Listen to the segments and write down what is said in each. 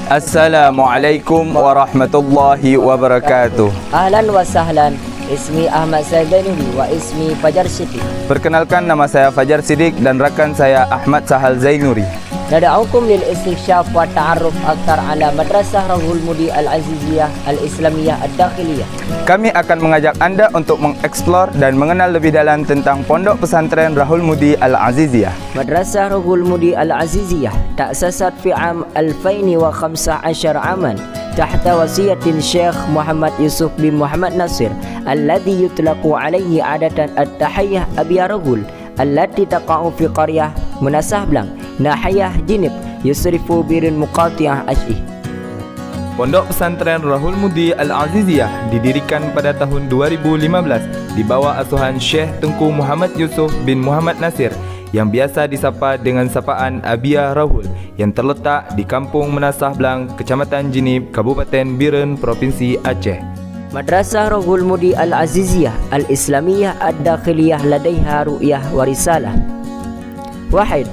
Assalamualaikum warahmatullahi wabarakatuh. Ahlan wa sahlan. Ismi Ahmad Zainuri wa ismi Fajar Siddiq. Perkenalkan, nama saya Fajar Siddiq dan rakan saya Ahmad Sahal Zainuri. Nada'ukum lil istikshaf wa ta'arruf aktar ala Madrasah Rahul Mudi Al-Aziziyah Al-Islamiyah Ad-Dakhiliyah. Kami akan mengajak Anda untuk mengeksplor dan mengenal lebih dalam tentang Pondok Pesantren Rahul Mudi Al-Aziziyah. Madrasah Rahul Mudi Al-Aziziyah ta'sasat fi am 2015 aman تحت وصية الشيخ محمد يوسف بن محمد ناصر الذي يطلق عليه عادة التحية أبي رغول التي تقع في قرية مناسبلان ناحية جنب يصرف بير مقاطعة أشئ. Pondok Pesantren Rahul Mudi Al-Aziziyah didirikan pada tahun 2015 di bawah asuhan Syekh Tengku Muhammad Yusuf bin Muhammad Nasir yang biasa disapa dengan sapaan Abia Rahul, yang terletak di Kampung Menasah Blang, Kecamatan Jinib, Kabupaten Biren, Provinsi Aceh. Madrasah Rahul Mudi Al-Aziziyah Al-Islamiyah Ad-Dakhiliyah ladaiha ru'yah wa risalah. Wahid,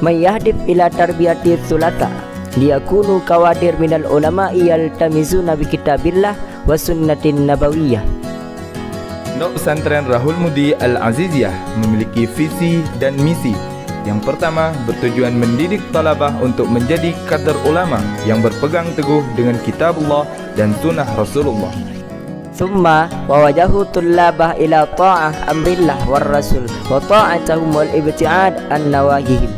man yahdif ila tarbiyati thulata liyakunu kawadir minal ulama'i yaltamizuna bi kitabillah wa sunnatin nabawiyah. Pondok Pesantren Rahul Mudi Al-Aziziyah memiliki visi dan misi. Yang pertama, bertujuan mendidik talabah untuk menjadi kader ulama yang berpegang teguh dengan kitabullah dan sunnah Rasulullah. Thumma wa wajahu tullabah ila ta'ah amrillah war rasul wa ta'atahum wal ibti'ad an nawahihim.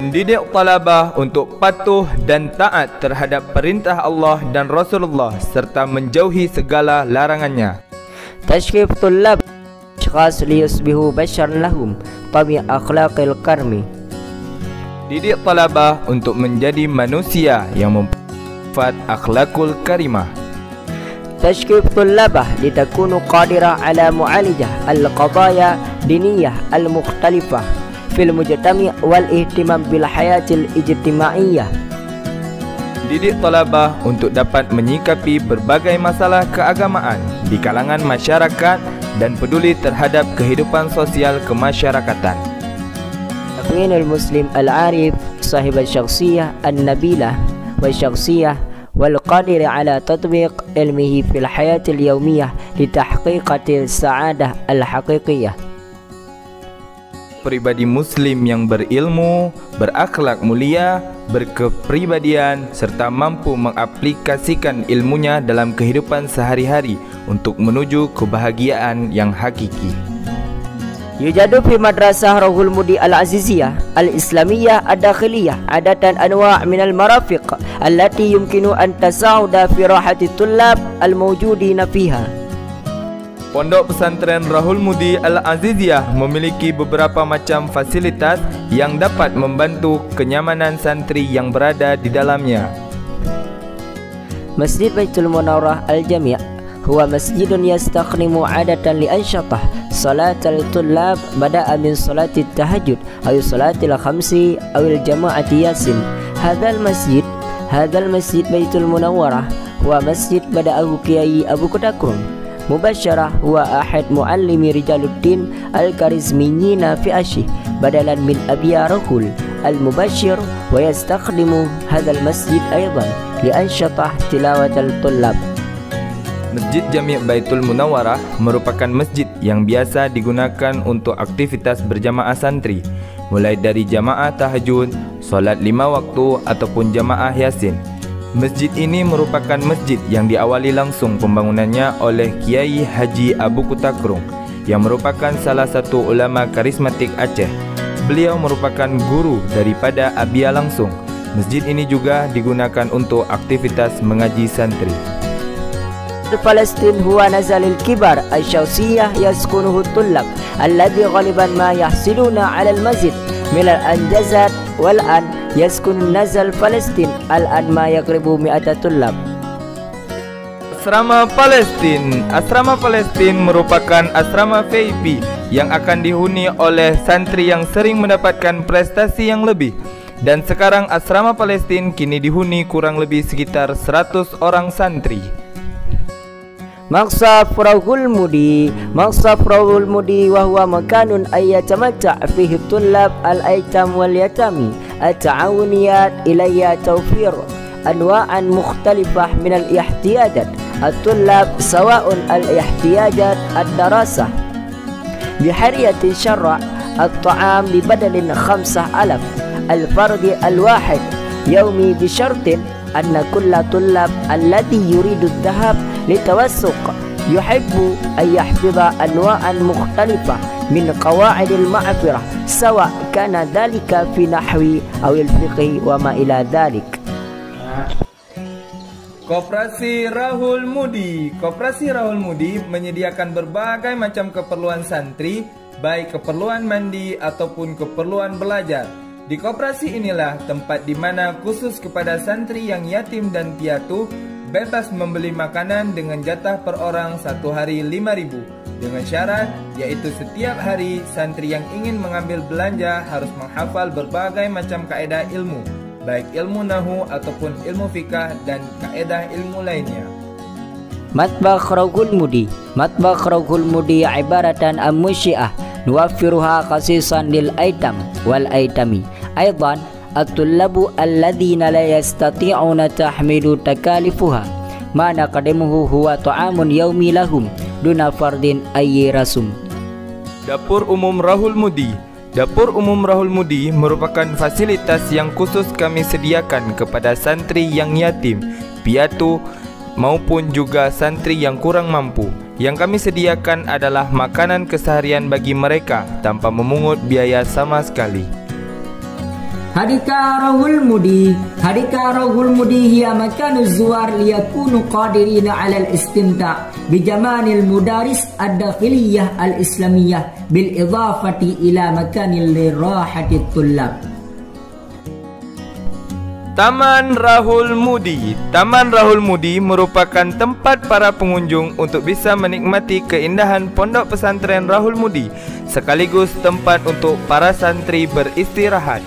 Mendidik talabah untuk patuh dan taat terhadap perintah Allah dan Rasulullah serta menjauhi segala larangannya. Tashkif tullab ashkhas liyusbihu bashar lahum tabi akhlaqil karmi. Didik talabah untuk menjadi manusia yang mempunyai akhlakul karimah. Tashkif tullabah litakunu qadirah ala mu'alijah al-qadaya diniyah al-mukhtalifah fil mujtami' wal ihtimam bil hayatil ijtimaiyah. Didik talabah untuk dapat menyikapi berbagai masalah keagamaan di kalangan masyarakat dan peduli terhadap kehidupan sosial kemasyarakatan. Takwinul muslim al-arif sahib al-syakhsiyah an-nabilah wa syakhsiyah wal qadir ala tatbiq ilmihi fil hayatil yawmiyah li tahqiqatil sa'adah al-haqiqiyah. Pribadi muslim yang berilmu, berakhlak mulia, berkepribadian serta mampu mengaplikasikan ilmunya dalam kehidupan sehari-hari untuk menuju kebahagiaan yang hakiki. Yujadu fi Madrasah Rahul Mudi Al-Aziziyah Al-Islamiyah Ad-Dakhiliyah adatan anwa' minal marafiq allati yumkinu an tasa'uda fi rahati tullab al-mawjudina fiha. Pondok Pesantren Rahul Mudi Al-Aziziyah memiliki beberapa macam fasilitas yang dapat membantu kenyamanan santri yang berada di dalamnya. Masjid Baitul Munawwarah Al-Jami' huwa masjidun yastakhdimu 'adatan li ansyatah salatal tullab bada'a min salatit tahajjud aw salatil khamsi aw al-jama'ati yasin. Hadzal masjid Baitul Munawwarah huwa masjid bada'ahu Kiai Abu Kutakrung Mubasyarah huwa ahad muallimi rijaluddin al-karizmiyina fi asyih badalan min Abia Rahul al-Mubasyir wa yastakhdimu hadzal masjid aidan li ansyatah tilawatal tullab. Masjid Jami' Baitul Munawwarah merupakan masjid yang biasa digunakan untuk aktivitas berjamaah santri, mulai dari jamaah tahajud, solat 5 waktu ataupun jamaah yasin. Masjid ini merupakan masjid yang diawali langsung pembangunannya oleh Kiai Haji Abu Kutakrung yang merupakan salah satu ulama karismatik Aceh. Beliau merupakan guru daripada Abia langsung. Masjid ini juga digunakan untuk aktivitas mengaji santri. Palestin huwa nazalil kibar al-syakhsiyah yaskunuhu tullab alladhi ghaliban ma yahsiluna 'ala al-masjid min al-anjazat wal an yaskun nazal Palestin al-an ma yaqribu mi'ata tullab. Asrama Palestin merupakan asrama VIP yang akan dihuni oleh santri yang sering mendapatkan prestasi yang lebih. Dan sekarang asrama Palestin kini dihuni kurang lebih sekitar 100 orang santri. Maqsad Rahul Mudi wa huwa makanun ayyatamatta fihi tullab al-aitam wal yatami التعاونيات إلى توفير أنواع مختلفة من الاحتياجات الطلاب، سواء الاحتياجات الدراسة بحرية شرع الطعام ببدل 5,000 الفرد الواحد يومي، بشرط أن كل طلاب الذي يريد الذهاب للتوثق يحب أن يحفظ أنواعا مختلفة من قواعد المعرفة، سواء كان ذلك في نحو أو الفقه وما إلى ذلك. Koperasi Rahul Mudi. Koperasi Rahul Mudi menyediakan berbagai macam keperluan santri, baik keperluan mandi ataupun keperluan belajar. Di koperasi inilah tempat di mana khusus kepada santri yang yatim dan piatu bebas membeli makanan dengan jatah per orang 1 hari 5.000, dengan syarat yaitu setiap hari santri yang ingin mengambil belanja harus menghafal berbagai macam kaedah ilmu, baik ilmu nahu ataupun ilmu fikah dan kaedah ilmu lainnya. Matbakh Rahul Mudi. Matbakh Rahul Mudi ibaratan an musyi'ah nuwaffiruha khasisan lil aitam wal aitami. Aidan at-tullabu alladhina la yastati'una tahmilu takalifuha ma naqdimuhu huwa ta'amun yaumi lahum duna fardin ayyi rasum. Dapur Umum Rahul Mudi. Dapur Umum Rahul Mudi merupakan fasilitas yang khusus kami sediakan kepada santri yang yatim, piatu maupun juga santri yang kurang mampu. Yang kami sediakan adalah makanan keseharian bagi mereka tanpa memungut biaya sama sekali. Hadika Rahul Mudi. Hadika Rahul Mudi hiya makanu zuwar liyakunu qadirina ala al-istimta' bijamanil mudaris ad-dakhiliyah al-islamiyah bil idafati ila makanil lirahati tullab. Taman Rahul Mudi. Taman Rahul Mudi merupakan tempat para pengunjung untuk bisa menikmati keindahan pondok pesantren Rahul Mudi, sekaligus tempat untuk para santri beristirahat.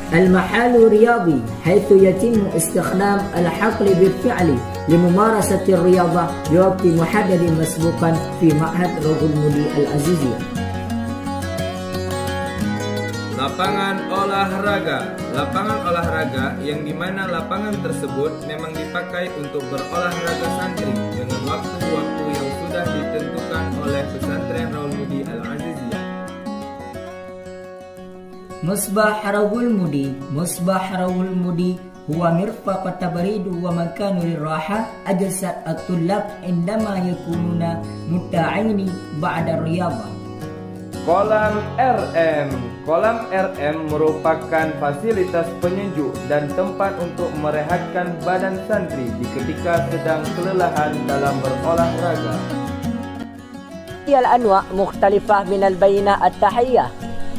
المحل رياضي حيث يتم استخدام الحقل بالفعل لممارسة الرياضة بوقت محدد مسبوقا في معهد Rahul Mudi Al-Aziziyah. Lapangan olahraga. Lapangan olahraga yang dimana lapangan tersebut memang dipakai untuk berolahraga santri dengan waktu-waktu yang sudah ditentukan oleh pesantren Rahul Mudi Al-Aziziyah. Musbah Rahul Mudi. Musbah Rahul Mudi huwa mirfaq at-tabrid wa makanu liraha ajsad at-tullab indama yakununa mutta'ini ba'da riyadhah. Kolam RM. Kolam RM merupakan fasilitas penyejuk dan tempat untuk merehatkan badan santri di ketika sedang kelelahan dalam berolahraga. الأنواع مختلفة من البينة التحية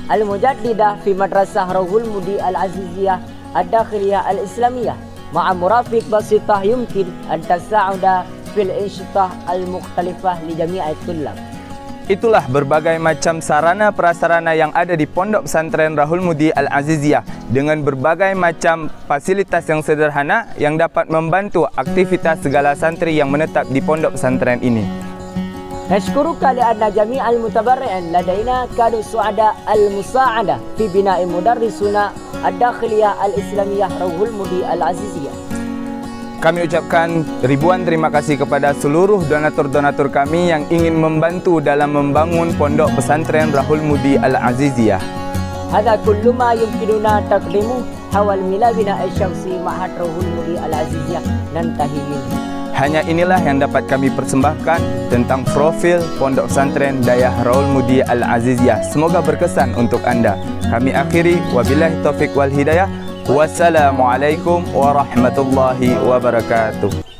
المجددة في مدرسة Rahul Mudi Al-Aziziyah الداخلية الإسلامية مع مرافق بسيطة يمكن أن تساعد في الأنشطة المختلفة لجميع الطلاب. Itulah berbagai macam sarana prasarana yang ada di Pondok Pesantren Rahul Mudi Al-Aziziyah dengan berbagai macam fasilitas yang sederhana yang dapat membantu aktivitas segala santri yang menetap di Pondok Pesantren ini. نشكرك لأن جميع المتبرعين لدينا كانوا سعداء المساعدة في بناء مدرسنا الداخلية الإسلامية Rahul Mudi Al-Aziziyah. Kami ucapkan ribuan terima kasih kepada seluruh donatur-donatur kami yang ingin membantu dalam membangun Pondok Pesantren Rahul Mudi Al-Aziziyah. هذا كل ما يمكننا تقديمه حول ملابنا الشخصي معهد Rahul Mudi Al-Aziziyah ننتهي منه. Hanya inilah yang dapat kami persembahkan tentang profil Pondok Pesantren Dayah Rahul Mudi Al-Aziziyah. Semoga berkesan untuk anda. Kami akhiri wabillahi taufik wal hidayah. Wassalamualaikum warahmatullahi wabarakatuh.